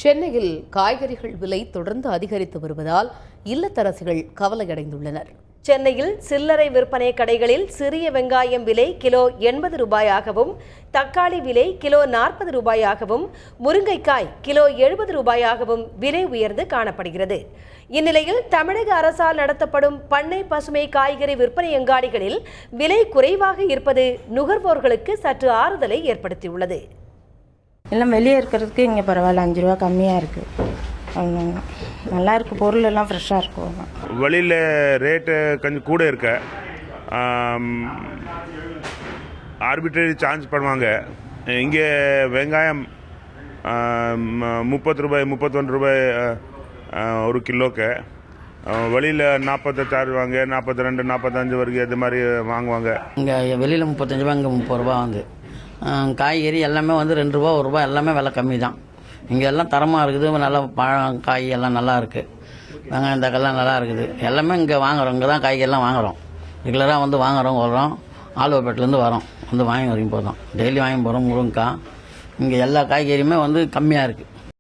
சென்னையில் காய்கறிகள் விலை தொடர்ந்து அதிகரித்து வருவதால் இல்லத்தரசிகள் கவலையடைந்துள்ளனர். சென்னையில் சில்லறை விற்பனை கடைகளில் சிறிய வெங்காயம் விலை கிலோ 80 ரூபாயாகவும், தக்காளி விலை கிலோ 40 ரூபாயாகவும், முருங்கைக்காய் கிலோ 70 ரூபாயாகவும் விலை உயர்ந்து காணப்படுகிறது. இந்நிலையில் தமிழக அரசால் நடத்தப்படும் பண்ணை பசுமை காய்கறி விற்பனை அங்காடிகளில் விலை குறைவாக இருப்பது நுகர்வோர்களுக்கு சற்று ஆறுதலை ஏற்படுத்தியுள்ளது. எல்லாம் வெளியே இருக்கிறதுக்கு இங்கே பரவாயில்ல, 5 ரூபா கம்மியாக இருக்குது. நல்லா இருக்குது, பொருள் எல்லாம் ஃப்ரெஷ்ஷாக இருக்கும். வெளியில் ரேட்டு கொஞ்சம் கூட இருக்க, ஆர்பிட்ரரி சார்ஜ் பண்ணுவாங்க. இங்கே வெங்காயம் 30 ரூபாய் 31 ரூபாய் ஒரு கிலோக்கு. வெளியில் 40 சார்ஜ் 42 45 வரைக்கும் இது மாதிரி வாங்குவாங்க. இங்கே வெளியில் 35 ரூபா, இங்கே 30 ரூபா வந்து காய்கறி எல்லாமே வந்து 2 ரூபா 1 ரூபா எல்லாமே விலை கம்மி தான். இங்கே எல்லாம் தரமாக இருக்குது, நல்லா பழம் காய் எல்லாம் நல்லா இருக்குது. வெங்காயம் தக்காளிலாம் நல்லா இருக்குது. எல்லாமே இங்கே வாங்குகிறோம், இங்கே தான் காய்கறிலாம் வாங்குகிறோம். ரெகுலராக வந்து வாங்குகிறோம், வரோம். ஆலுவப்பேட்டிலேருந்து வரோம், வந்து வாங்கி வரைக்கும் போதும். டெய்லி வாங்கி போகிறோம். முருங்கைக்காய் இங்கே எல்லா காய்கறியுமே வந்து கம்மியாக இருக்குது.